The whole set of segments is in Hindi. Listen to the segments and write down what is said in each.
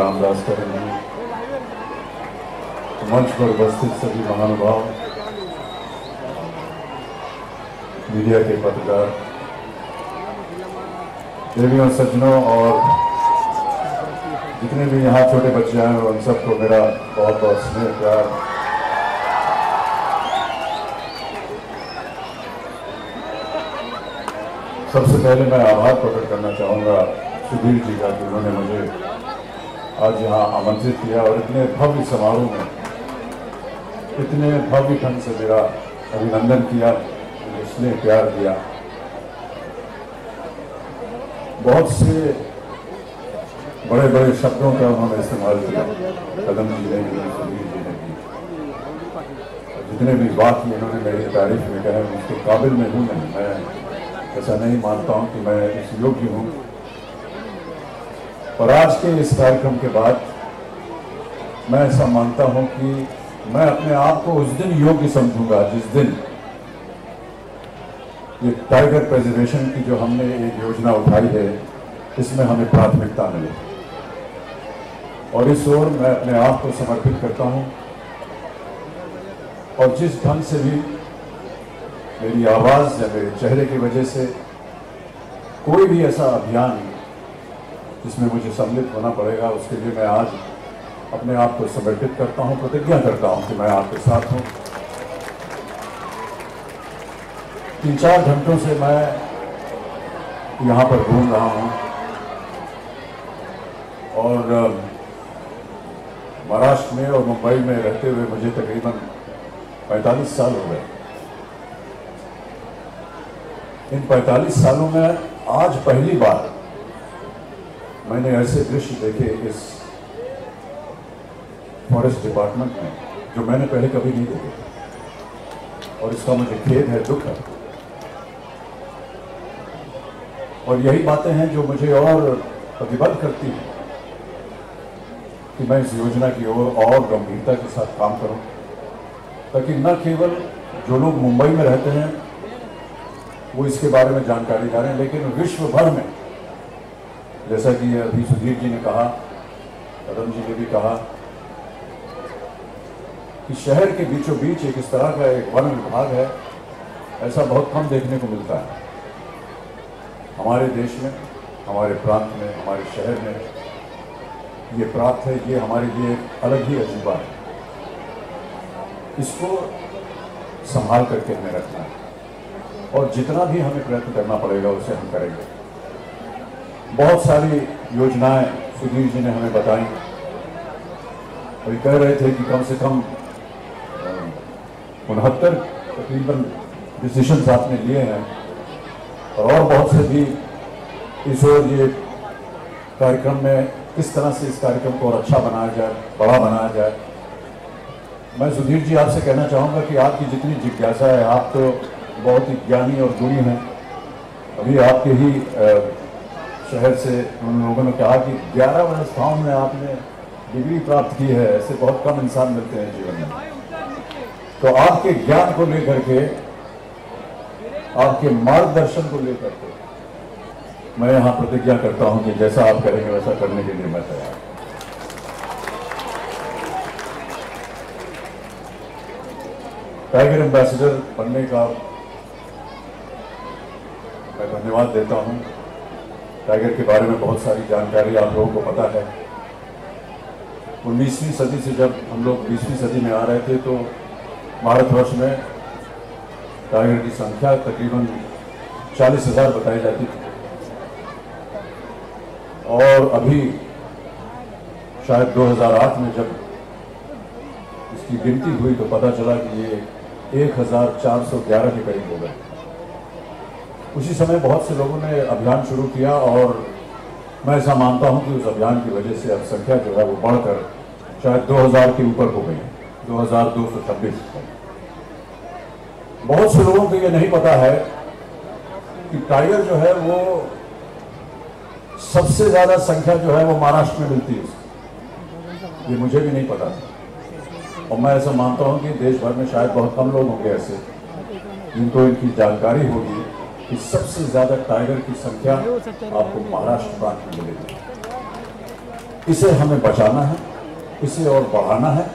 रामदास करेंगे, मंच पर उपस्थित सभी महानुभाव, मीडिया के पत्रकार, देवियों सज्जनों और जितने भी यहाँ छोटे बच्चे हैं उन सबको मेरा बहुत बहुत स्नेह प्यार। सबसे पहले मैं आभार प्रकट करना चाहूँगा सुधीर जी का कि उन्होंने मुझे आज यहाँ आमंत्रित किया और इतने भव्य समारोह में इतने भव्य ढंग से मेरा अभिनंदन किया, मुझे स्नेह प्यार दिया। बहुत से बड़े बड़े शब्दों का उन्होंने इस्तेमाल किया, कदम जी ने भी, सुधीर जी ने भी, जितने भी वाक्य इन्होंने मेरी तारीफ में कहे उसके काबिल में हूँ नहीं, मैं ऐसा नहीं मानता हूँ कि मैं इस योग्य हूँ। और आज के इस कार्यक्रम के बाद मैं ऐसा मानता हूँ कि मैं अपने आप को उस दिन योग्य समझूंगा जिस दिन ये टाइगर प्रिजर्वेशन की जो हमने एक योजना उठाई है इसमें हमें प्राथमिकता मिले, और इस ओर मैं अपने आप को समर्पित करता हूं। और जिस ढंग से भी मेरी आवाज़ या मेरे चेहरे की वजह से कोई भी ऐसा अभियान जिसमें मुझे सम्मिलित होना पड़ेगा, उसके लिए मैं आज अपने आप को समर्पित करता हूं, प्रतिज्ञा करता हूं कि मैं आपके साथ हूं। 3-4 घंटों से मैं यहाँ पर घूम रहा हूँ और महाराष्ट्र में और मुंबई में रहते हुए मुझे तकरीबन 45 साल हो गए। इन 45 सालों में आज पहली बार मैंने ऐसे दृश्य देखे इस फॉरेस्ट डिपार्टमेंट में जो मैंने पहले कभी नहीं देखे, और इसका मुझे खेद है, दुख है। और यही बातें हैं जो मुझे और प्रतिबद्ध करती हैं कि मैं इस योजना की ओर और गंभीरता के साथ काम करूं, ताकि न केवल जो लोग मुंबई में रहते हैं वो इसके बारे में जानकारी ले रहे हैं, लेकिन विश्व भर में, जैसा कि अभी सुधीर जी ने कहा, कदम जी ने भी कहा कि शहर के बीचों बीच एक इस तरह का एक वन विभाग है, ऐसा बहुत कम देखने को मिलता है हमारे देश में, हमारे प्रांत में, हमारे शहर में। ये प्राप्त है, ये हमारे लिए एक अलग ही अजूबा है। इसको संभाल करके हमें रखना है और जितना भी हमें प्रयत्न करना पड़ेगा उसे हम करेंगे। बहुत सारी योजनाएं सुधीर जी ने हमें बताई। अभी कह रहे थे कि कम से कम 69 तकरीबन डिसीजन आपने लिए हैं, और बहुत से भी इस ओर ये कार्यक्रम में किस तरह से इस कार्यक्रम को और अच्छा बनाया जाए, बड़ा बनाया जाए। मैं सुधीर जी आपसे कहना चाहूँगा कि आपकी जितनी जिज्ञासा है, आप तो बहुत ही ज्ञानी और गुणी हैं। अभी आपके ही शहर से उन लोगों ने कहा कि 11 संस्थाओं में आपने डिग्री प्राप्त की है, ऐसे बहुत कम इंसान मिलते हैं जीवन में। तो आपके ज्ञान को लेकर के, आपके मार्गदर्शन को लेकर के मैं यहाँ प्रतिज्ञा करता हूँ कि जैसा आप करेंगे वैसा करने के लिए मैं तैयार हूँ। टाइगर एम्बेसडर बनने का मैं धन्यवाद देता हूँ। टाइगर के बारे में बहुत सारी जानकारी आप लोगों को पता है। 19वीं सदी से जब हम लोग 20वीं सदी में आ रहे थे तो भारतवर्ष में टाइगर की संख्या तकरीबन 40,000 बताई जाती थी, और अभी शायद 2008 में जब इसकी गिनती हुई तो पता चला कि ये 1,411 के करीब हो गए। उसी समय बहुत से लोगों ने अभियान शुरू किया, और मैं ऐसा मानता हूं कि उस अभियान की वजह से अब संख्या जो है वो बढ़कर शायद 2000 के ऊपर हो गई, 2226। बहुत से लोगों को ये नहीं पता है कि टाइगर जो है वो सबसे ज्यादा संख्या जो है वो महाराष्ट्र में मिलती है। ये मुझे भी नहीं पता था, और मैं ऐसा मानता हूं कि देश भर में शायद बहुत कम लोग होंगे ऐसे जिनको इनकी जानकारी होगी कि सबसे ज्यादा टाइगर की संख्या आपको महाराष्ट्र प्रांत में मिलेगी। इसे हमें बचाना है, इसे और बढ़ाना है,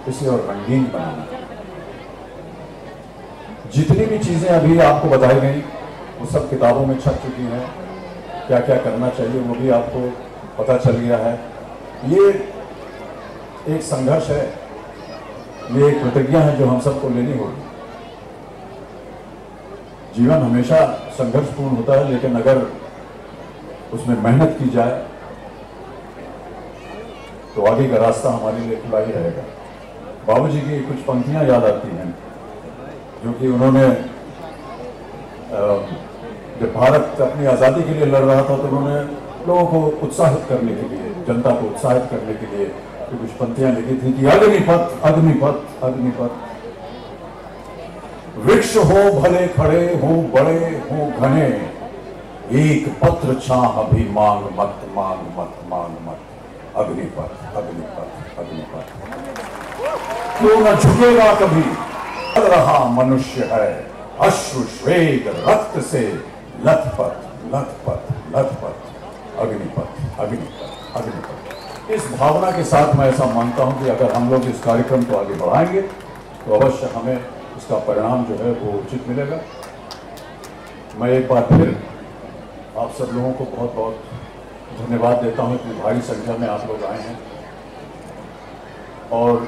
इसे और रंगीन बनाना है। जितनी भी चीजें अभी आपको बताई गई वो सब किताबों में छप चुकी हैं। क्या क्या करना चाहिए वो भी आपको पता चल गया है। ये एक संघर्ष है, ये एक प्रतिज्ञा है जो हम सबको लेनी होगी। जीवन हमेशा संघर्षपूर्ण होता है, लेकिन अगर उसमें मेहनत की जाए तो आगे का रास्ता हमारे लिए खुला ही रहेगा। बाबूजी की कुछ पंक्तियां याद आती हैं जो कि उन्होंने जब भारत अपनी आज़ादी के लिए लड़ रहा था तो उन्होंने लोगों को उत्साहित करने के लिए, जनता को उत्साहित करने के लिए तो कुछ पंक्तियां लिखी थी कि अग्निपथ अग्निपथ अग्निपथ, वृक्ष हो भले खड़े हो बड़े हो घने, एक पत्र छाह भी मांग मत मांग मत मांग मत, अग्निपथ अग्निपथ अग्निपथ। क्यों न झुकेगा कभी, लग रहा मनुष्य है, अश्रु श्वेत रक्त से लथपथ लथपथ लथपथ, अग्निपथ अग्निपथ अग्निपथ। इस भावना के साथ मैं ऐसा मानता हूं कि अगर हम लोग इस कार्यक्रम को आगे बढ़ाएंगे तो अवश्य हमें इसका परिणाम जो है वो उचित मिलेगा। मैं एक बार फिर आप सब लोगों को बहुत बहुत धन्यवाद देता हूं, इतनी भारी संख्या में आप लोग आए हैं। और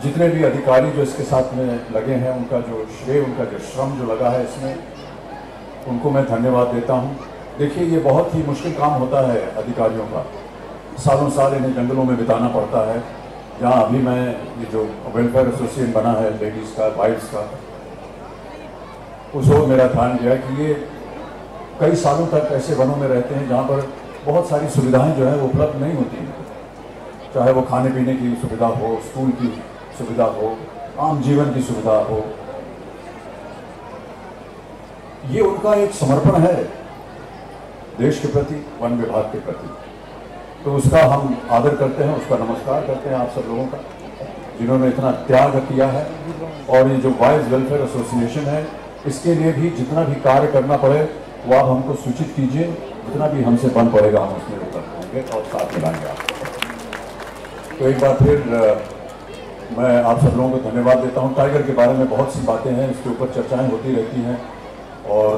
जितने भी अधिकारी जो इसके साथ में लगे हैं, उनका जो श्रेय, उनका जो श्रम जो लगा है इसमें, उनको मैं धन्यवाद देता हूं। देखिए, ये बहुत ही मुश्किल काम होता है अधिकारियों का, सालों साल इन्हें जंगलों में बिताना पड़ता है। जहाँ अभी मैं ये जो वेलफेयर एसोसिएशन बना है लेडीज़ का, वाइफ्स का, उस वक्त मेरा ध्यान गया कि ये कई सालों तक ऐसे वनों में रहते हैं जहाँ पर बहुत सारी सुविधाएं जो है वो उपलब्ध नहीं होती हैं, चाहे वो खाने पीने की सुविधा हो, स्कूल की सुविधा हो, आम जीवन की सुविधा हो। ये उनका एक समर्पण है देश के प्रति, वन विभाग के प्रति, तो उसका हम आदर करते हैं, उसका नमस्कार करते हैं आप सब लोगों का, जिन्होंने इतना त्याग किया है। और ये जो वाइल्ड वेलफेयर एसोसिएशन है, इसके लिए भी जितना भी कार्य करना पड़े वो आप हमको सूचित कीजिए, जितना भी हमसे बन पड़ेगा हम उसमें उपलब्ध होंगे और साथ मिलाएंगे आपको। तो एक बार फिर मैं आप सब लोगों को धन्यवाद देता हूँ। टाइगर के बारे में बहुत सी बातें हैं, इसके ऊपर चर्चाएं होती रहती हैं, और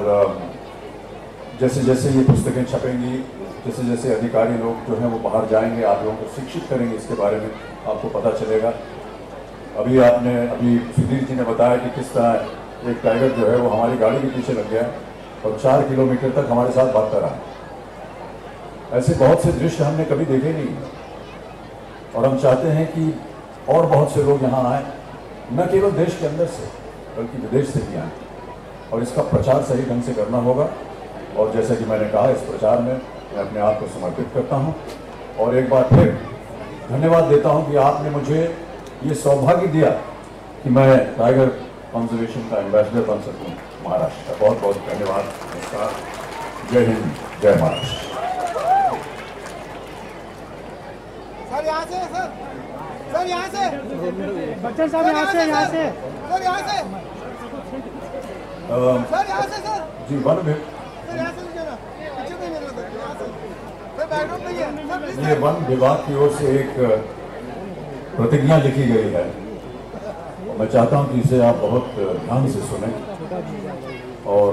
जैसे जैसे ये पुस्तकें छपेंगी, जैसे जैसे अधिकारी लोग जो हैं वो बाहर जाएंगे, आप लोगों को शिक्षित करेंगे इसके बारे में, आपको पता चलेगा। अभी सुधीर जी ने बताया कि किस तरह एक टाइगर जो है वो हमारी गाड़ी के पीछे लग गया और 4 किलोमीटर तक हमारे साथ भागता रहा। ऐसे बहुत से दृश्य हमने कभी देखे नहीं, और हम चाहते हैं कि और बहुत से लोग यहाँ आए, न केवल देश के अंदर से बल्कि विदेश से भी आए, और इसका प्रचार सही ढंग से करना होगा। और जैसा कि मैंने कहा, इस प्रचार में मैं अपने आप को समर्पित करता हूँ, और एक बार फिर धन्यवाद देता हूँ कि आपने मुझे ये सौभाग्य दिया कि मैं टाइगर कंजर्वेशन का एम्बेसडर बन सकूँ महाराष्ट्र का। बहुत बहुत धन्यवाद, नमस्कार, जय हिंद, जय महाराष्ट्र। सर यहाँ से, सर यहाँ से, बच्चन साहब यहाँ से, यहाँ से, सर यहाँ से, सर यहाँ से, सर जी, वन में सर यहाँ से लीजिएगा, पीछे नहीं मिल रहा, यहाँ से, सर बैकग्राउंड नहीं है, सर प्लीज। ये वन विभाग की ओर से एक प्रतिज्ञा लिखी गई है, मैं चाहता हूं कि इसे आप बहुत ध्यान से सुनें और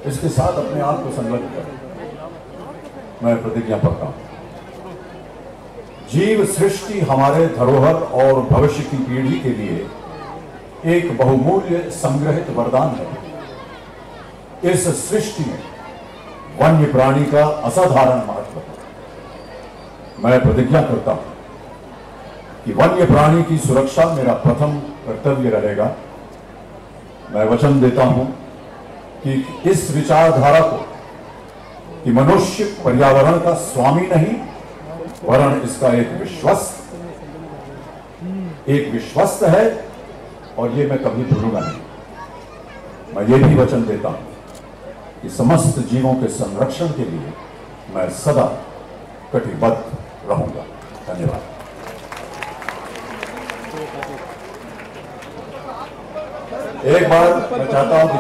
इसके साथ अपने आप को संलग्न करें। मैं प्रतिज्ञा पढ़ता हूं। जीव सृष्टि हमारे धरोहर और भविष्य की पीढ़ी के लिए एक बहुमूल्य संग्रहित वरदान है। इस सृष्टि में वन्य प्राणी का असाधारण महत्व है। मैं प्रतिज्ञा करता हूं कि वन्य प्राणी की सुरक्षा मेरा प्रथम कर्तव्य रहेगा। मैं वचन देता हूं कि इस विचारधारा को कि मनुष्य पर्यावरण का स्वामी नहीं वरन इसका एक विश्वस्त है, और ये मैं कभी भूलूंगा नहीं। मैं ये भी वचन देता हूं कि समस्त जीवों के संरक्षण के लिए मैं सदा कटिबद्ध रहूंगा। धन्यवाद। एक बार मैं चाहता हूं कि